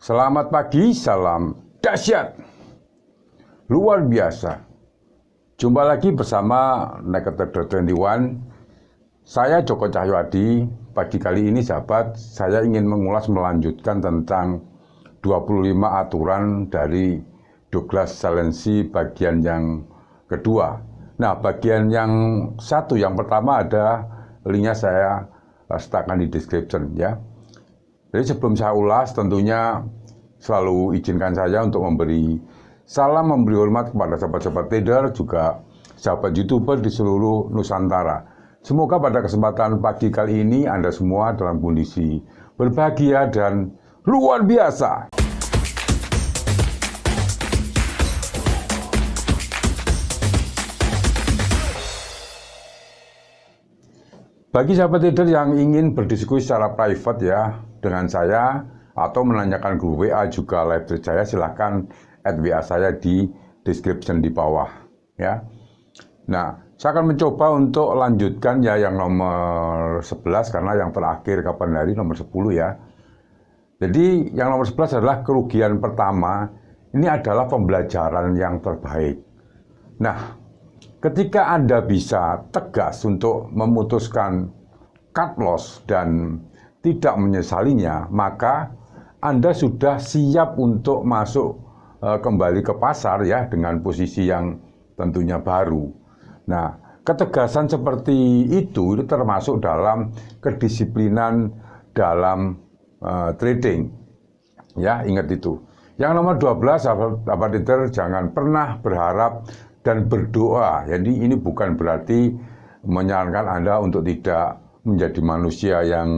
Selamat pagi, salam dahsyat, luar biasa. Jumpa lagi bersama Naked Trader 21. Saya Joko Cahyoadi. Pagi kali ini sahabat, saya ingin melanjutkan tentang 25 aturan dari Douglas Salensi bagian yang kedua. Nah, bagian yang satu, yang pertama ada linknya saya letakkan di description ya. Jadi sebelum saya ulas, tentunya selalu izinkan saya untuk memberi salam, memberi hormat kepada sahabat-sahabat trader, juga sahabat YouTuber di seluruh Nusantara. Semoga pada kesempatan pagi kali ini Anda semua dalam kondisi berbahagia dan luar biasa. Bagi sahabat trader yang ingin berdiskusi secara private ya dengan saya atau menanyakan grup WA juga live chat saya, silahkan add WA saya di description di bawah ya. Nah, saya akan mencoba untuk lanjutkan ya yang nomor 11 karena yang terakhir kapan hari nomor 10 ya. Jadi yang nomor 11 adalah kerugian pertama. Ini adalah pembelajaran yang terbaik. Nah, ketika Anda bisa tegas untuk memutuskan cut loss dan tidak menyesalinya, maka Anda sudah siap untuk masuk kembali ke pasar ya dengan posisi yang tentunya baru. Nah, ketegasan seperti itu termasuk dalam kedisiplinan dalam trading. Ya, ingat itu. Yang nomor 12, sahabat trader, jangan pernah berharap dan berdoa. Jadi ini bukan berarti menyarankan Anda untuk tidak menjadi manusia yang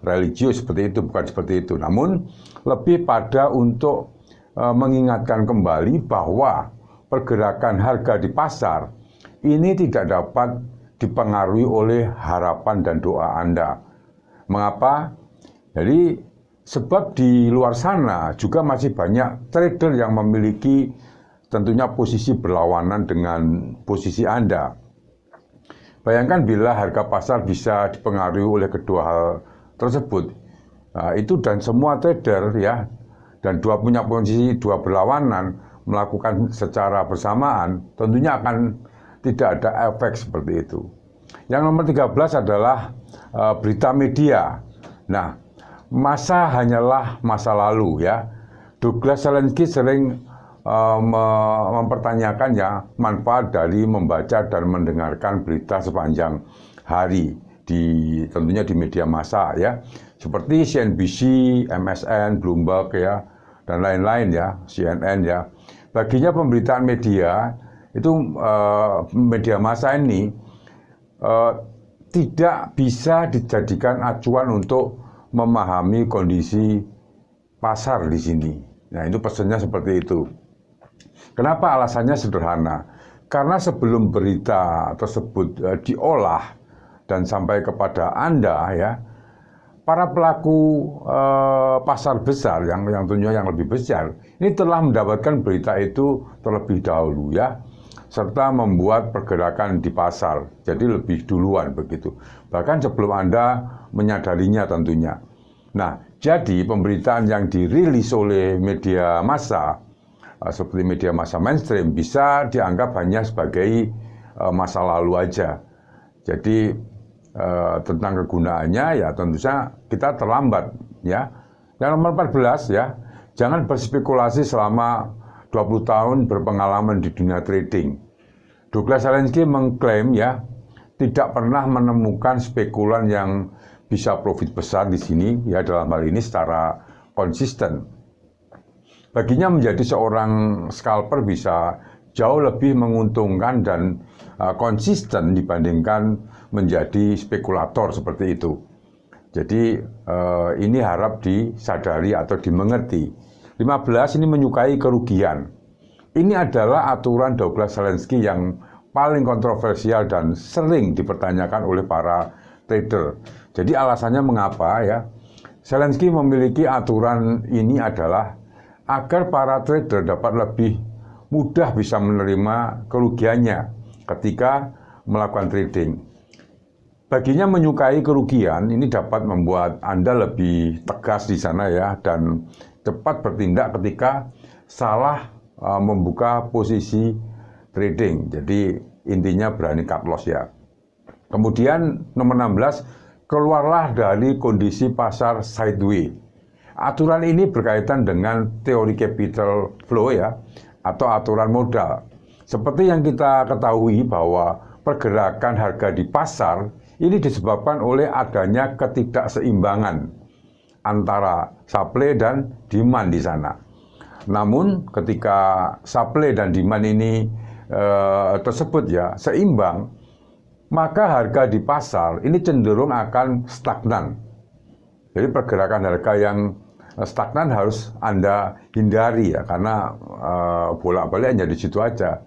religius seperti itu, bukan seperti itu. Namun lebih pada untuk mengingatkan kembali bahwa pergerakan harga di pasar ini tidak dapat dipengaruhi oleh harapan dan doa Anda. Mengapa? Jadi sebab di luar sana juga masih banyak trader yang memiliki tentunya posisi berlawanan dengan posisi Anda. Bayangkan bila harga pasar bisa dipengaruhi oleh kedua hal tersebut. Nah, itu dan semua trader ya, dan dua punya posisi, dua berlawanan, melakukan secara bersamaan, tentunya akan tidak ada efek seperti itu. Yang nomor 13 adalah berita media. Nah, masa hanyalah masa lalu ya. Douglas Salensi sering mempertanyakan ya manfaat dari membaca dan mendengarkan berita sepanjang hari tentunya di media massa ya, seperti CNBC, MSN, Bloomberg ya, dan lain-lain ya, CNN ya. Baginya pemberitaan media itu media massa ini tidak bisa dijadikan acuan untuk memahami kondisi pasar di sini. Nah, itu pesannya seperti itu. Kenapa? Alasannya sederhana. Karena sebelum berita tersebut diolah dan sampai kepada Anda ya, para pelaku pasar besar yang tentunya yang lebih besar ini telah mendapatkan berita itu terlebih dahulu ya, serta membuat pergerakan di pasar jadi lebih duluan begitu. Bahkan sebelum Anda menyadarinya tentunya. Nah, jadi pemberitaan yang dirilis oleh media massa seperti media massa mainstream bisa dianggap hanya sebagai masa lalu aja. Jadi tentang kegunaannya ya tentu saja kita terlambat ya. Yang nomor 14 ya, jangan berspekulasi selama 20 tahun berpengalaman di dunia trading. Douglas Salensi mengklaim ya tidak pernah menemukan spekulan yang bisa profit besar di sini ya, dalam hal ini secara konsisten. Baginya menjadi seorang scalper bisa jauh lebih menguntungkan dan konsisten dibandingkan menjadi spekulator seperti itu. Jadi ini harap disadari atau dimengerti. 15 ini menyukai kerugian. Ini adalah aturan Douglas Salensi yang paling kontroversial dan sering dipertanyakan oleh para trader. Jadi alasannya mengapa ya? Salensi memiliki aturan ini adalah agar para trader dapat lebih mudah bisa menerima kerugiannya ketika melakukan trading. baginya menyukai kerugian ini dapat membuat Anda lebih tegas di sana ya, dan cepat bertindak ketika salah membuka posisi trading. Jadi intinya berani cut loss ya. Kemudian nomor 16, keluarlah dari kondisi pasar sideways. Aturan ini berkaitan dengan teori capital flow ya, atau aturan modal. Seperti yang kita ketahui bahwa pergerakan harga di pasar ini disebabkan oleh adanya ketidakseimbangan antara supply dan demand di sana. Namun ketika supply dan demand ini tersebut ya seimbang, maka harga di pasar ini cenderung akan stagnan. Jadi pergerakan harga yang stagnan harus Anda hindari ya, karena bolak-balik hanya di situ aja.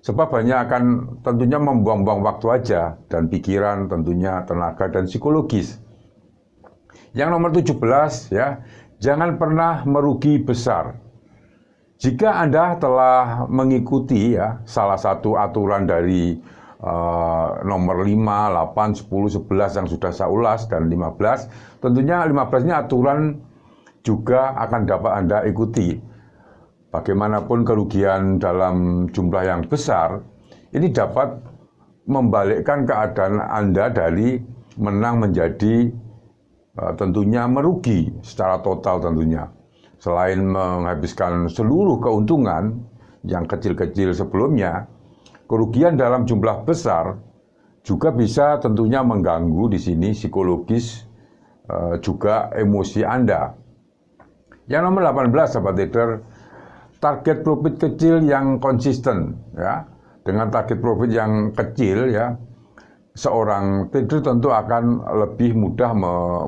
Sebab hanya akan tentunya membuang-buang waktu aja, dan pikiran tentunya, tenaga dan psikologis. Yang nomor 17 ya, jangan pernah merugi besar. Jika Anda telah mengikuti ya salah satu aturan dari nomor 5, 8, 10, 11 yang sudah saya ulas, dan 15, tentunya 15 ini aturan juga akan dapat Anda ikuti. Bagaimanapun kerugian dalam jumlah yang besar, ini dapat membalikkan keadaan Anda dari menang menjadi tentunya merugi secara total tentunya. Selain menghabiskan seluruh keuntungan yang kecil-kecil sebelumnya, kerugian dalam jumlah besar juga bisa tentunya mengganggu di sini psikologis, juga emosi Anda. Yang nomor 18, sahabat trader, target profit kecil yang konsisten ya. Dengan target profit yang kecil ya, seorang trader tentu akan lebih mudah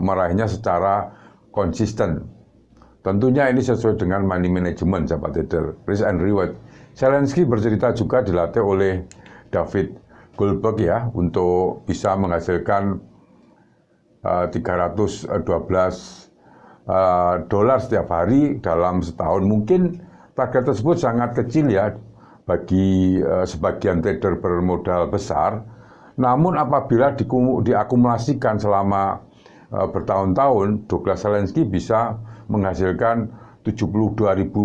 meraihnya secara konsisten. Tentunya ini sesuai dengan money management, sahabat trader, risk and reward. Zelensky bercerita juga dilatih oleh David Goldberg ya, untuk bisa menghasilkan $312 setiap hari dalam setahun. Mungkin target tersebut sangat kecil ya bagi sebagian trader bermodal besar. Namun apabila diakumulasikan selama bertahun-tahun, Douglas Zelensky bisa menghasilkan $72.000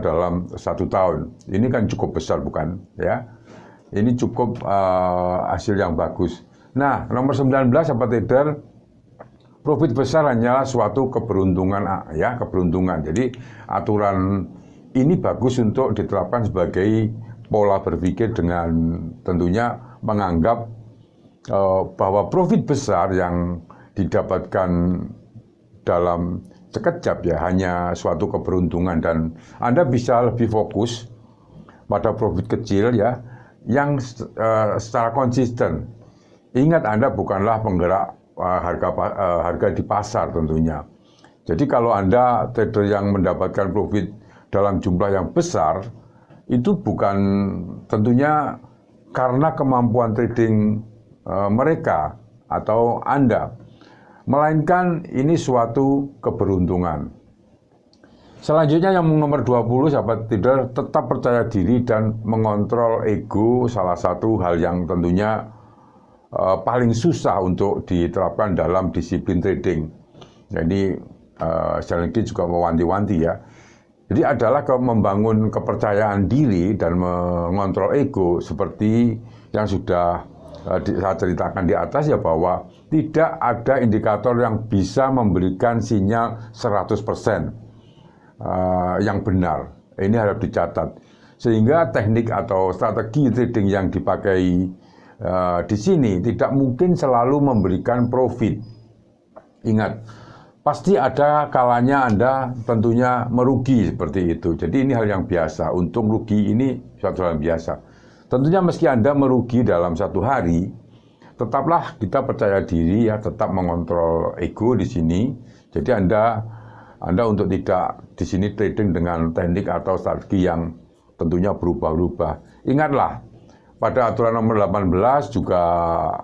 dalam satu tahun. Ini kan cukup besar, bukan ya? Ini cukup hasil yang bagus. Nah, nomor 19, sahabat trader, profit besar hanyalah suatu keberuntungan ya, keberuntungan. Jadi aturan ini bagus untuk diterapkan sebagai pola berpikir, dengan tentunya menganggap bahwa profit besar yang didapatkan dalam sekejap ya hanya suatu keberuntungan, dan Anda bisa lebih fokus pada profit kecil ya yang secara konsisten. Ingat, Anda bukanlah penggerak harga di pasar tentunya. Jadi kalau Anda trader yang mendapatkan profit dalam jumlah yang besar, itu bukan tentunya karena kemampuan trading mereka atau Anda, melainkan ini suatu keberuntungan. Selanjutnya yang nomor 20, sahabat trader, tetap percaya diri dan mengontrol ego, salah satu hal yang tentunya paling susah untuk diterapkan dalam disiplin trading. Jadi Zelensky juga mewanti-wanti ya. Jadi adalah membangun kepercayaan diri dan mengontrol ego, seperti yang sudah saya ceritakan di atas ya, bahwa tidak ada indikator yang bisa memberikan sinyal 100% yang benar. Ini harus dicatat. Sehingga teknik atau strategi trading yang dipakai di sini tidak mungkin selalu memberikan profit. Ingat, pasti ada kalanya Anda tentunya merugi seperti itu. Jadi ini hal yang biasa. Untung rugi ini suatu hal yang biasa. Tentunya meski Anda merugi dalam satu hari, tetaplah kita percaya diri ya, tetap mengontrol ego di sini. Jadi Anda untuk tidak di sini trading dengan teknik atau strategi yang tentunya berubah-ubah. Ingatlah, pada aturan nomor 18 juga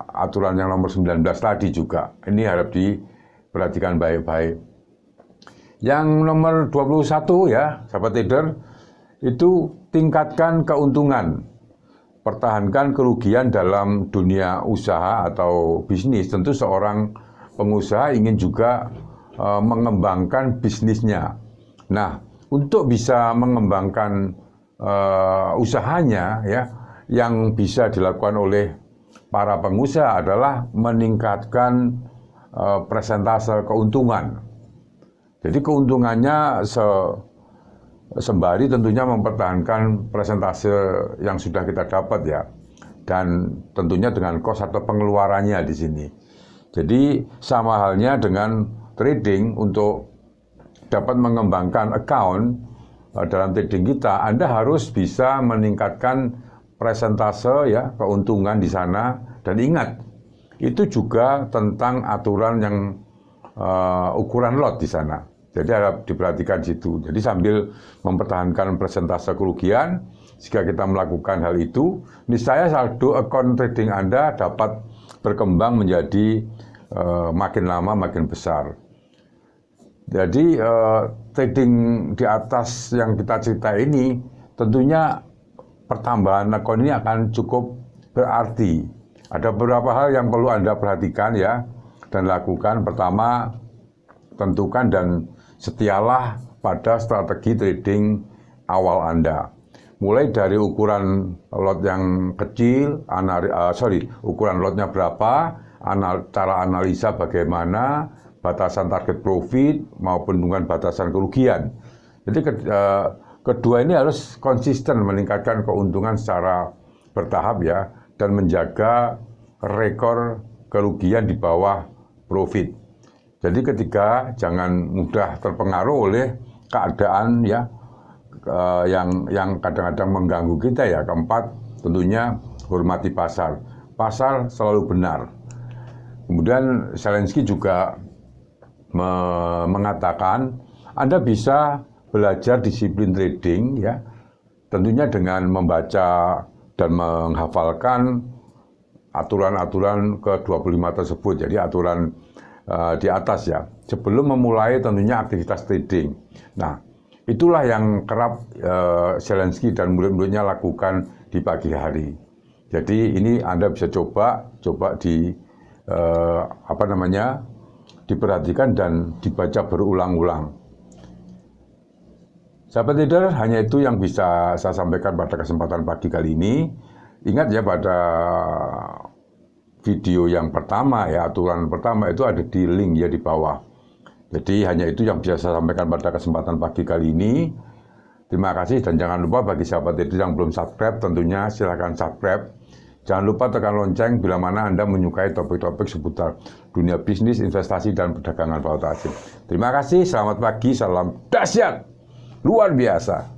aturan yang nomor 19 tadi juga. Ini harap diperhatikan baik-baik. Yang nomor 21 ya, sahabat trader, itu tingkatkan keuntungan. mempertahankan kerugian dalam dunia usaha atau bisnis, tentu seorang pengusaha ingin juga mengembangkan bisnisnya. Nah, untuk bisa mengembangkan usahanya, ya, yang bisa dilakukan oleh para pengusaha adalah meningkatkan persentase keuntungan. Jadi keuntungannya sembari tentunya mempertahankan persentase yang sudah kita dapat, ya, dan tentunya dengan kos atau pengeluarannya di sini. Jadi sama halnya dengan trading. Untuk dapat mengembangkan account dalam trading kita, Anda harus bisa meningkatkan persentase, ya, keuntungan di sana. Dan ingat, itu juga tentang aturan yang ukuran lot di sana. Jadi harap diperhatikan situ. Jadi sambil mempertahankan persentase kerugian, jika kita melakukan hal itu, niscaya saldo account trading Anda dapat berkembang menjadi makin lama makin besar. Jadi trading di atas yang kita cerita ini, tentunya pertambahan account ini akan cukup berarti. Ada beberapa hal yang perlu Anda perhatikan, ya, dan lakukan. Pertama, tentukan dan setialah pada strategi trading awal Anda. Mulai dari ukuran lot yang kecil, ukuran lotnya berapa, cara analisa bagaimana, batasan target profit maupun dengan batasan kerugian. Jadi kedua ini harus konsisten meningkatkan keuntungan secara bertahap, ya, dan menjaga rekor kerugian di bawah profit. Jadi ketiga, jangan mudah terpengaruh oleh keadaan, ya, yang kadang-kadang mengganggu kita, ya. Keempat, tentunya hormati pasar. Pasar selalu benar. Kemudian Zelensky juga mengatakan Anda bisa belajar disiplin trading, ya, tentunya dengan membaca dan menghafalkan aturan-aturan ke-25 tersebut. Jadi aturan di atas, ya, sebelum memulai tentunya aktivitas trading. Nah, itulah yang kerap Zelensky dan murid-muridnya lakukan di pagi hari. Jadi ini Anda bisa coba diperhatikan dan dibaca berulang-ulang. Sahabat trader, hanya itu yang bisa saya sampaikan pada kesempatan pagi kali ini. Ingat, ya, pada video yang pertama, ya, aturan pertama itu ada di link, ya, di bawah. Jadi hanya itu yang bisa saya sampaikan pada kesempatan pagi kali ini. Terima kasih, dan jangan lupa bagi sahabat trader yang belum subscribe, tentunya silahkan subscribe. Jangan lupa tekan lonceng bila mana Anda menyukai topik-topik seputar dunia bisnis, investasi, dan perdagangan valuta asing. Terima kasih, selamat pagi, salam dahsyat, luar biasa.